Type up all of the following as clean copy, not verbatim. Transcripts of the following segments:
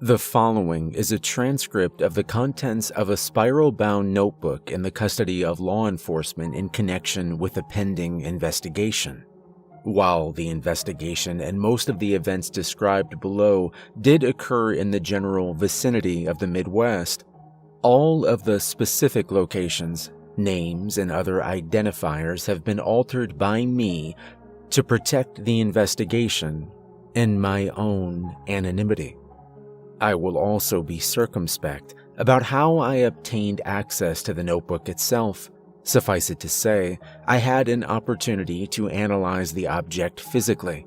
The following is a transcript of the contents of a spiral-bound notebook in the custody of law enforcement in connection with a pending investigation. While the investigation and most of the events described below did occur in the general vicinity of the Midwest, all of the specific locations, names, and other identifiers have been altered by me to protect the investigation and my own anonymity. I will also be circumspect about how I obtained access to the notebook itself. Suffice it to say, I had an opportunity to analyze the object physically.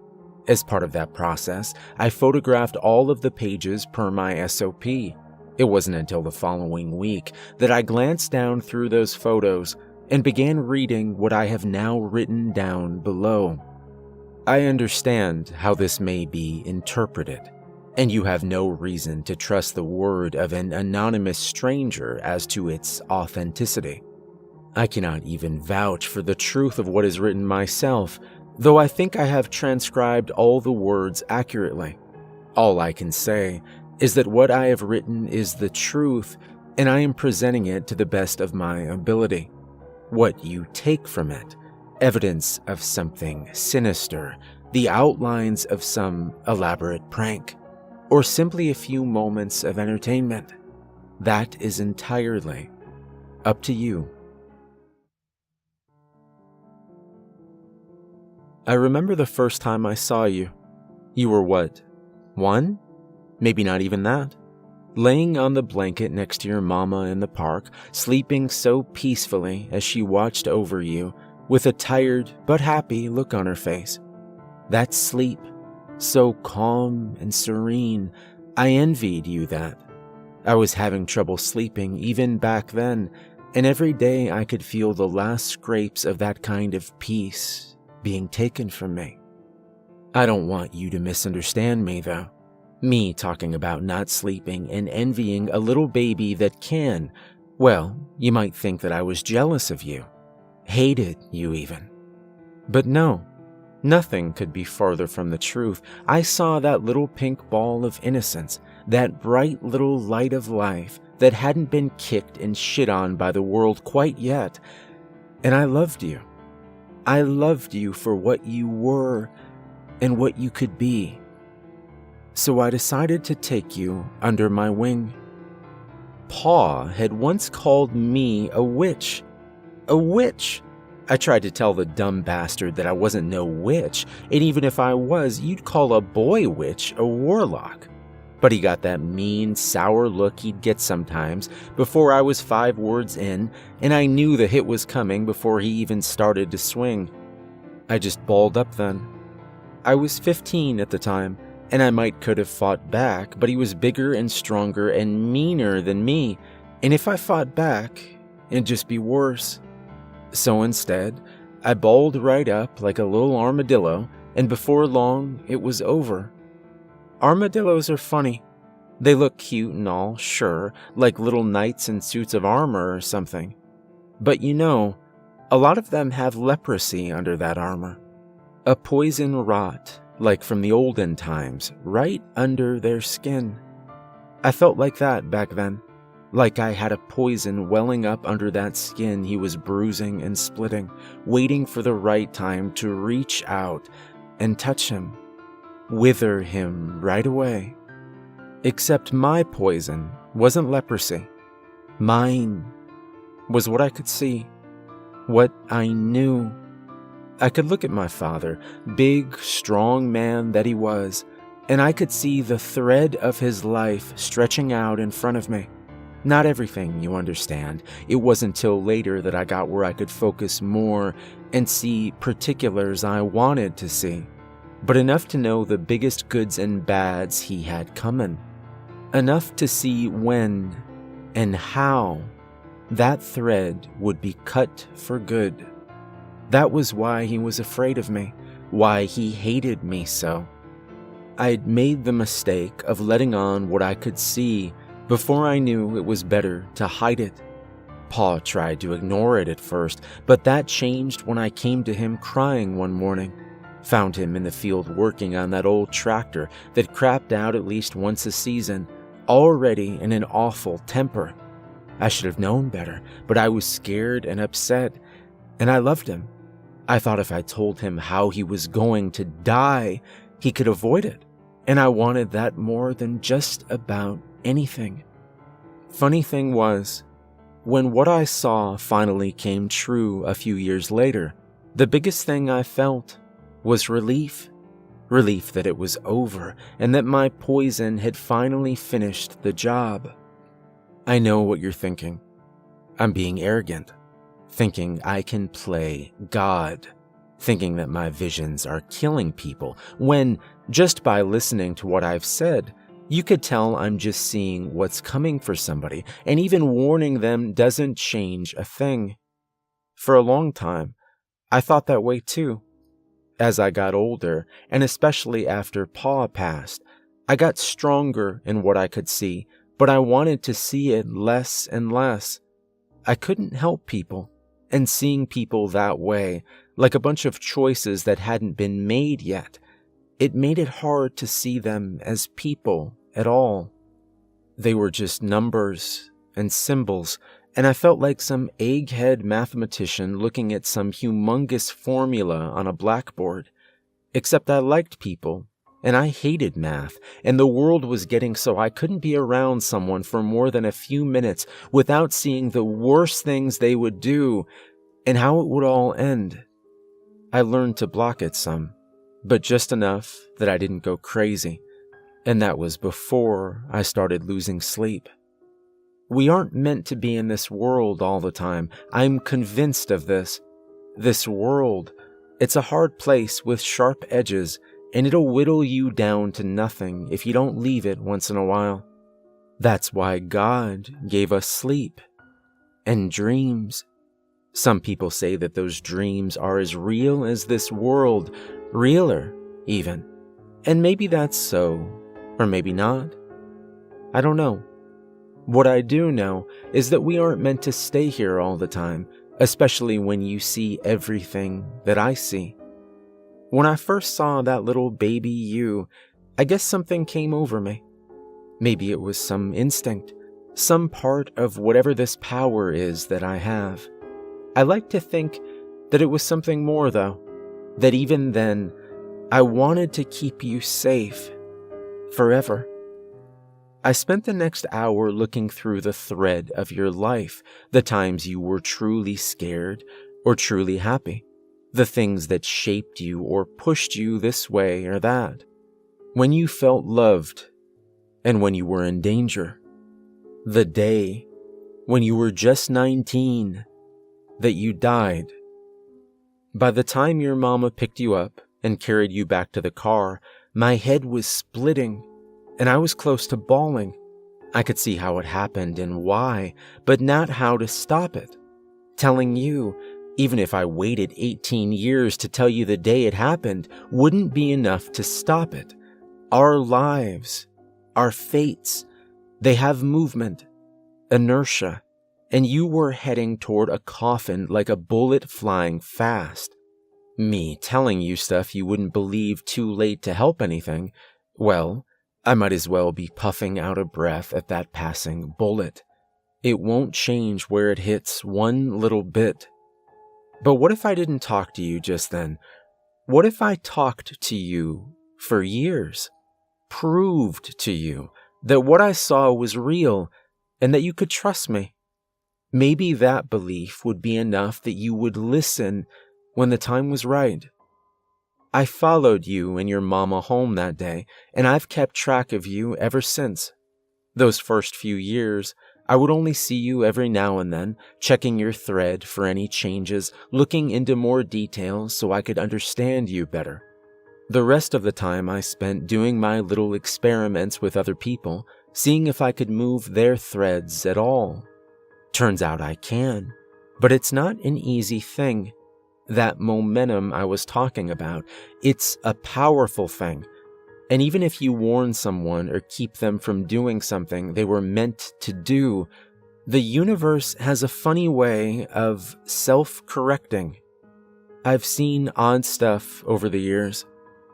As part of that process, I photographed all of the pages per my SOP. It wasn't until the following week that I glanced down through those photos and began reading what I have now written down below. I understand how this may be interpreted, and you have no reason to trust the word of an anonymous stranger as to its authenticity. I cannot even vouch for the truth of what is written myself, though I think I have transcribed all the words accurately. All I can say is that what I have written is the truth, and I am presenting it to the best of my ability. What you take from it, evidence of something sinister, the outlines of some elaborate prank, or simply a few moments of entertainment, that is entirely up to you. I remember the first time I saw you. You were what, 1? Maybe not even that. Laying on the blanket next to your mama in the park, sleeping so peacefully as she watched over you with a tired but happy look on her face. That sleep, so calm and serene, I envied you that. I was having trouble sleeping even back then, and every day I could feel the last scrapes of that kind of peace being taken from me. I don't want you to misunderstand me, though. Me talking about not sleeping and envying a little baby that can, well, you might think that I was jealous of you, hated you even. But no, nothing could be farther from the truth. I saw that little pink ball of innocence, that bright little light of life that hadn't been kicked and shit on by the world quite yet, and I loved you. I loved you for what you were and what you could be. So I decided to take you under my wing. Pa had once called me a witch. A witch! I tried to tell the dumb bastard that I wasn't no witch, and even if I was, you'd call a boy witch a warlock. But he got that mean, sour look he'd get sometimes before I was 5 words in, and I knew the hit was coming before he even started to swing. I just balled up then. I was 15 at the time, and I could have fought back, but he was bigger and stronger and meaner than me, and if I fought back, it'd just be worse. So instead, I balled right up like a little armadillo, and before long, it was over. Armadillos are funny. They look cute and all, sure, like little knights in suits of armor or something. But you know, a lot of them have leprosy under that armor. A poison rot, like from the olden times, right under their skin. I felt like that back then. Like I had a poison welling up under that skin he was bruising and splitting, waiting for the right time to reach out and touch him, wither him right away. Except my poison wasn't leprosy. Mine was what I could see, what I knew. I could look at my father, big, strong man that he was, and I could see the thread of his life stretching out in front of me. Not everything, you understand. It wasn't till later that I got where I could focus more and see particulars I wanted to see, but enough to know the biggest goods and bads he had coming. Enough to see when and how that thread would be cut for good. That was why he was afraid of me, why he hated me so. I'd made the mistake of letting on what I could see before I knew it was better to hide it. Pa tried to ignore it at first, but that changed when I came to him crying one morning. Found him in the field working on that old tractor that crapped out at least once a season, already in an awful temper. I should have known better, but I was scared and upset, and I loved him. I thought if I told him how he was going to die, he could avoid it, and I wanted that more than just about anything. Funny thing was, when what I saw finally came true a few years later, the biggest thing I felt was relief. Relief that it was over and that my poison had finally finished the job. I know what you're thinking. I'm being arrogant, thinking I can play God, thinking that my visions are killing people, when, just by listening to what I've said, you could tell I'm just seeing what's coming for somebody, and even warning them doesn't change a thing. For a long time, I thought that way too. As I got older, and especially after Pa passed, I got stronger in what I could see, but I wanted to see it less and less. I couldn't help people, and seeing people that way, like a bunch of choices that hadn't been made yet, it made it hard to see them as people at all. They were just numbers and symbols, and I felt like some egghead mathematician looking at some humongous formula on a blackboard. Except I liked people, and I hated math, and the world was getting so I couldn't be around someone for more than a few minutes without seeing the worst things they would do and how it would all end. I learned to block it some, but just enough that I didn't go crazy, and that was before I started losing sleep. We aren't meant to be in this world all the time. I'm convinced of this. This world, it's a hard place with sharp edges, and it'll whittle you down to nothing if you don't leave it once in a while. That's why God gave us sleep and dreams. Some people say that those dreams are as real as this world, realer even. And maybe that's so, or maybe not. I don't know. What I do know is that we aren't meant to stay here all the time, especially when you see everything that I see. When I first saw that little baby you, I guess something came over me. Maybe it was some instinct, some part of whatever this power is that I have. I like to think that it was something more, though, that even then, I wanted to keep you safe, forever. I spent the next hour looking through the thread of your life, the times you were truly scared or truly happy, the things that shaped you or pushed you this way or that, when you felt loved and when you were in danger, the day when you were just 19 that you died. By the time your mama picked you up and carried you back to the car, my head was splitting, and I was close to bawling. I could see how it happened and why, but not how to stop it. Telling you, even if I waited 18 years to tell you the day it happened, wouldn't be enough to stop it. Our lives, our fates, they have movement, inertia, and you were heading toward a coffin like a bullet flying fast. Me telling you stuff you wouldn't believe too late to help anything, well, I might as well be puffing out of breath at that passing bullet. It won't change where it hits one little bit. But what if I didn't talk to you just then? What if I talked to you for years? Proved to you that what I saw was real and that you could trust me? Maybe that belief would be enough that you would listen when the time was right. I followed you and your mama home that day, and I've kept track of you ever since. Those first few years, I would only see you every now and then, checking your thread for any changes, looking into more details so I could understand you better. The rest of the time I spent doing my little experiments with other people, seeing if I could move their threads at all. Turns out I can, but it's not an easy thing. That momentum I was talking about, it's a powerful thing. And even if you warn someone or keep them from doing something they were meant to do, the universe has a funny way of self-correcting. I've seen odd stuff over the years.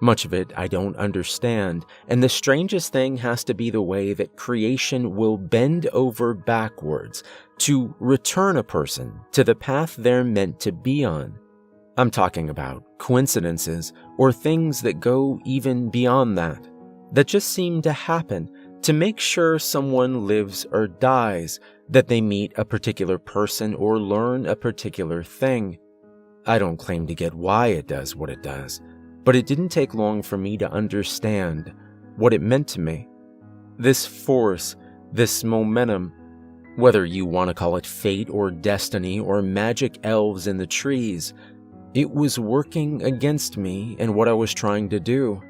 Much of it I don't understand, and the strangest thing has to be the way that creation will bend over backwards to return a person to the path they're meant to be on. I'm talking about coincidences or things that go even beyond that just seem to happen to make sure someone lives or dies, that they meet a particular person or learn a particular thing. I don't claim to get why it does what it does, but it didn't take long for me to understand what it meant to me. This force, this momentum, whether you want to call it fate or destiny or magic elves in the trees, it was working against me and what I was trying to do.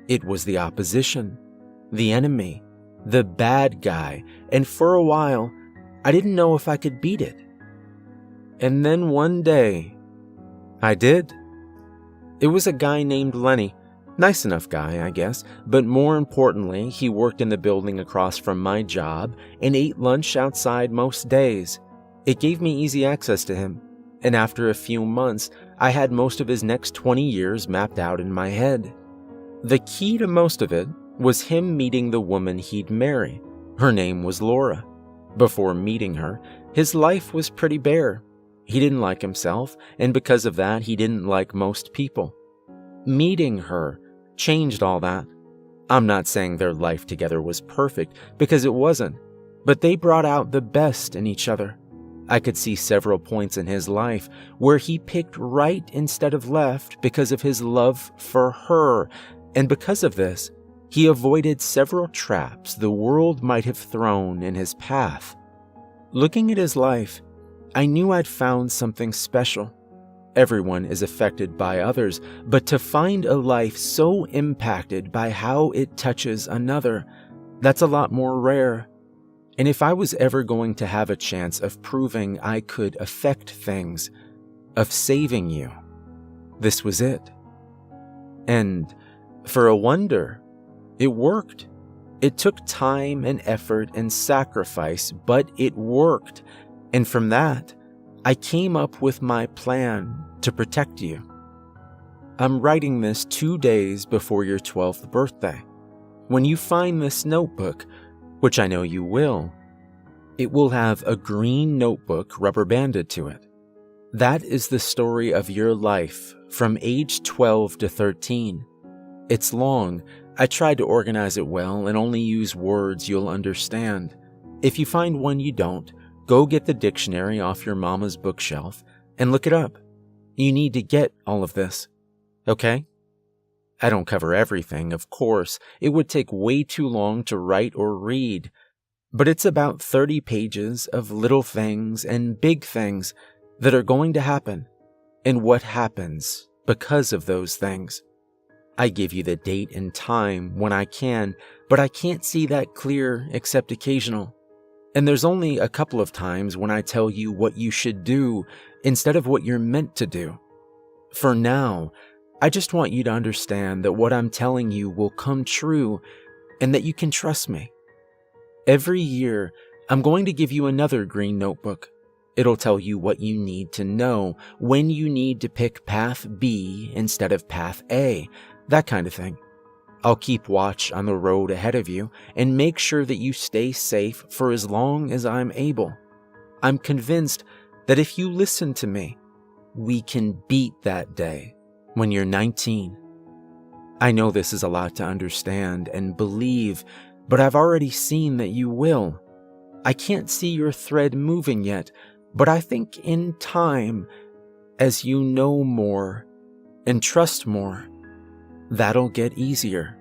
It was the opposition, the enemy, the bad guy, and for a while, I didn't know if I could beat it. And then one day, I did. It was a guy named Lenny. Nice enough guy, I guess, but more importantly, he worked in the building across from my job and ate lunch outside most days. It gave me easy access to him, and after a few months, I had most of his next 20 years mapped out in my head. The key to most of it was him meeting the woman he'd marry. Her name was Laura. Before meeting her, his life was pretty bare. He didn't like himself, and because of that, he didn't like most people. Meeting her changed all that. I'm not saying their life together was perfect, because it wasn't, but they brought out the best in each other. I could see several points in his life where he picked right instead of left because of his love for her, and because of this, he avoided several traps the world might have thrown in his path. Looking at his life, I knew I'd found something special. Everyone is affected by others, but to find a life so impacted by how it touches another, that's a lot more rare. And if I was ever going to have a chance of proving I could affect things, of saving you, this was it. And for a wonder, it worked. It took time and effort and sacrifice, but it worked. And from that, I came up with my plan to protect you. I'm writing this 2 days before your 12th birthday. When you find this notebook, which I know you will, it will have a green notebook rubber banded to it. That is the story of your life from age 12 to 13. It's long. I tried to organize it well and only use words you'll understand. If you find one you don't, go get the dictionary off your mama's bookshelf and look it up. You need to get all of this, okay? I don't cover everything, of course. It would take way too long to write or read, but it's about 30 pages of little things and big things that are going to happen and what happens because of those things. I give you the date and time when I can, but I can't see that clear except occasional. And there's only a couple of times when I tell you what you should do instead of what you're meant to do. For now, I just want you to understand that what I'm telling you will come true and that you can trust me. Every year, I'm going to give you another green notebook. It'll tell you what you need to know, when you need to pick path B instead of path A, that kind of thing. I'll keep watch on the road ahead of you and make sure that you stay safe for as long as I'm able. I'm convinced that if you listen to me, we can beat that day when you're 19. I know this is a lot to understand and believe, but I've already seen that you will. I can't see your thread moving yet, but I think in time, as you know more and trust more, that'll get easier.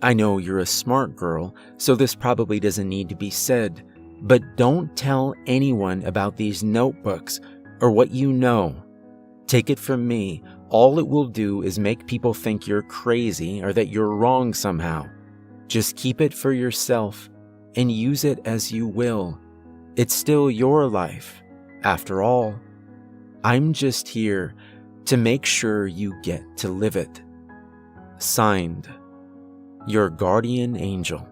I know you're a smart girl, so this probably doesn't need to be said, but don't tell anyone about these notebooks or what you know. Take it from me, all it will do is make people think you're crazy or that you're wrong somehow. Just keep it for yourself and use it as you will. It's still your life, after all. I'm just here to make sure you get to live it. Signed, your guardian angel.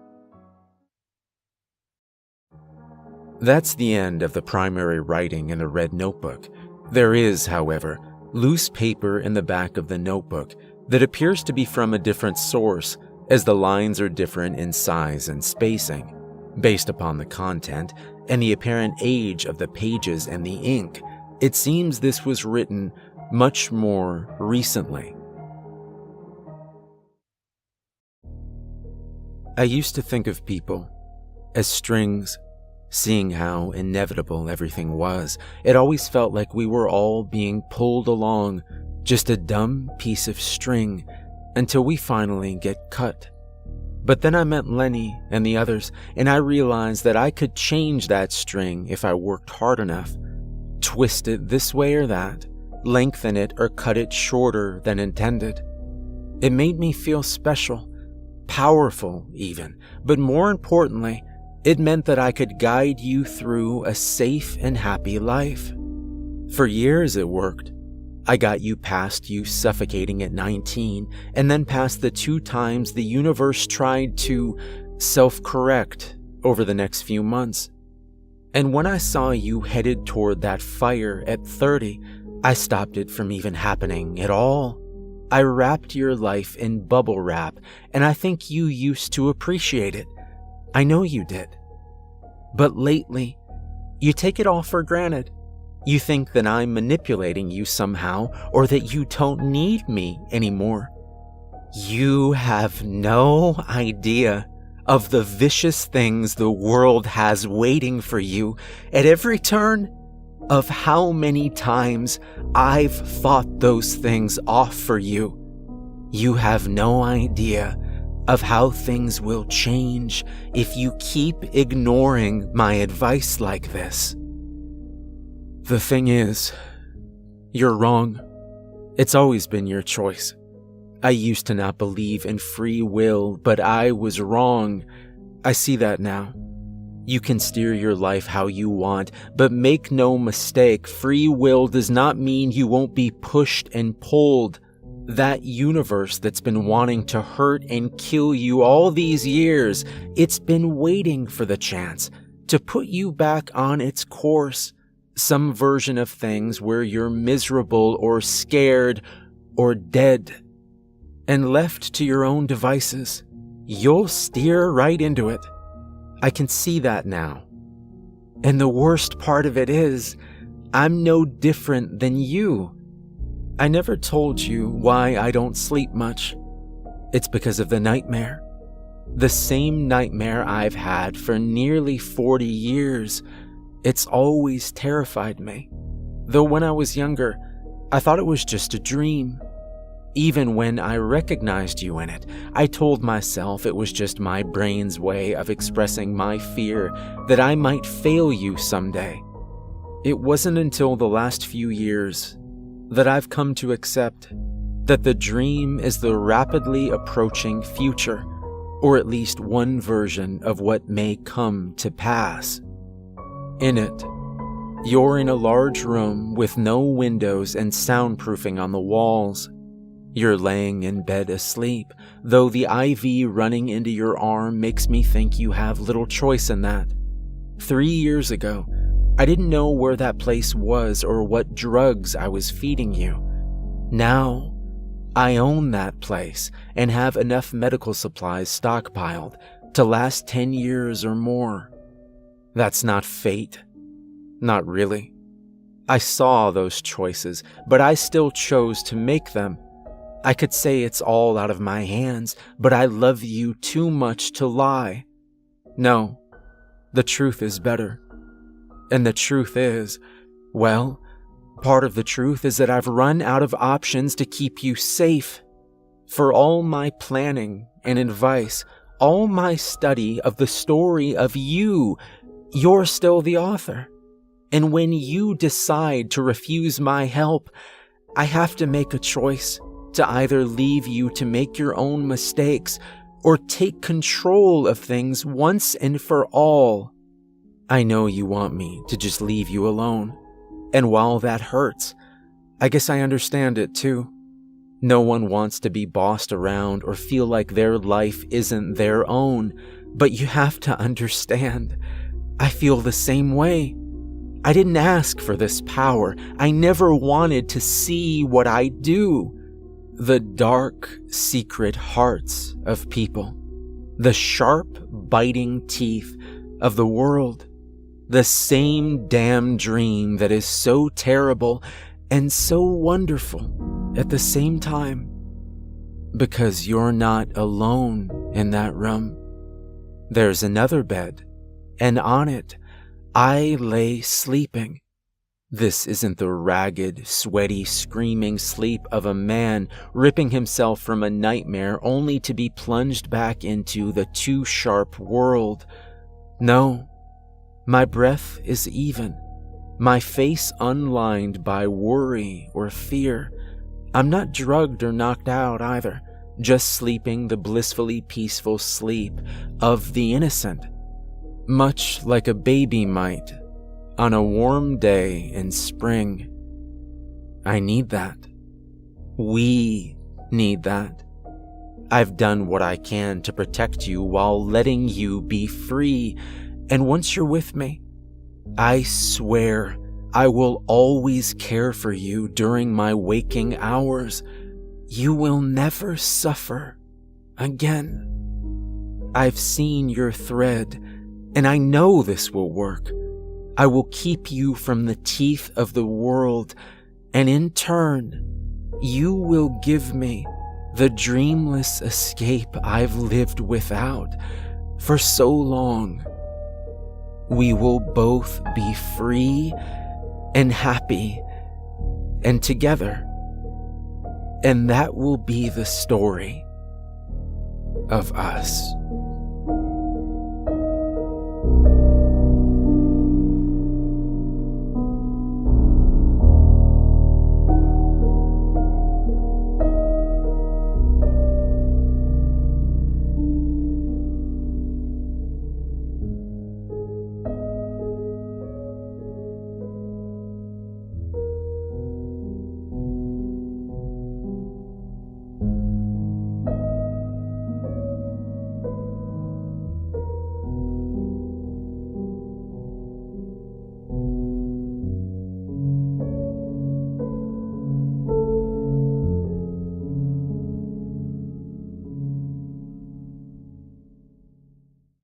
That's the end of the primary writing in the red notebook. There is, however, loose paper in the back of the notebook that appears to be from a different source, as the lines are different in size and spacing, based upon the content and the apparent age of the pages and the ink. It seems this was written much more recently. I used to think of people as strings. Seeing how inevitable everything was, it always felt like we were all being pulled along, just a dumb piece of string, until we finally get cut. But then I met Lenny and the others, and I realized that I could change that string if I worked hard enough. Twist it this way or that, lengthen it or cut it shorter than intended. It made me feel special, powerful even, but more importantly, it meant that I could guide you through a safe and happy life. For years it worked. I got you past you suffocating at 19, and then past the 2 times the universe tried to self-correct over the next few months. And when I saw you headed toward that fire at 30, I stopped it from even happening at all. I wrapped your life in bubble wrap, and I think you used to appreciate it. I know you did. But lately, you take it all for granted. You think that I'm manipulating you somehow, or that you don't need me anymore. You have no idea of the vicious things the world has waiting for you at every turn, of how many times I've fought those things off for you. You have no idea of how things will change if you keep ignoring my advice like this. The thing is, you're wrong. It's always been your choice. I used to not believe in free will, but I was wrong. I see that now. You can steer your life how you want, but make no mistake, free will does not mean you won't be pushed and pulled. That universe that's been wanting to hurt and kill you all these years, it's been waiting for the chance to put you back on its course. Some version of things where you're miserable or scared or dead. And left to your own devices, you'll steer right into it. I can see that now. And the worst part of it is, I'm no different than you. I never told you why I don't sleep much. It's because of the nightmare. The same nightmare I've had for nearly 40 years. It's always terrified me. Though when I was younger, I thought it was just a dream. Even when I recognized you in it, I told myself it was just my brain's way of expressing my fear that I might fail you someday. It wasn't until the last few years that I've come to accept that the dream is the rapidly approaching future, or at least one version of what may come to pass. In it, you're in a large room with no windows and soundproofing on the walls. You're laying in bed asleep, though the IV running into your arm makes me think you have little choice in that. 3 years ago, I didn't know where that place was or what drugs I was feeding you. Now, I own that place and have enough medical supplies stockpiled to last 10 years or more. That's not fate. Not really. I saw those choices, but I still chose to make them. I could say it's all out of my hands, but I love you too much to lie. No, the truth is better. And the truth is, well, part of the truth is that I've run out of options to keep you safe. For all my planning and advice, all my study of the story of you, you're still the author. And when you decide to refuse my help, I have to make a choice to either leave you to make your own mistakes or take control of things once and for all. I know you want me to just leave you alone, and while that hurts, I guess I understand it too. No one wants to be bossed around or feel like their life isn't their own, but you have to understand, I feel the same way. I didn't ask for this power. I never wanted to see what I do. the dark, secret hearts of people, the sharp, biting teeth of the world, the same damn dream that is so terrible and so wonderful at the same time, because you're not alone in that room. There's another bed, and on it, I lay sleeping. This isn't the ragged, sweaty, screaming sleep of a man ripping himself from a nightmare only to be plunged back into the too sharp world. No, my breath is even, my face unlined by worry or fear. I'm not drugged or knocked out either, just sleeping the blissfully peaceful sleep of the innocent, much like a baby might on a warm day in spring. I need that. We need that. I've done what I can to protect you while letting you be free, and once you're with me, I swear I will always care for you during my waking hours. You will never suffer again. I've seen your thread, and I know this will work. I will keep you from the teeth of the world, and in turn, you will give me the dreamless escape I've lived without for so long. We will both be free and happy and together, and that will be the story of us.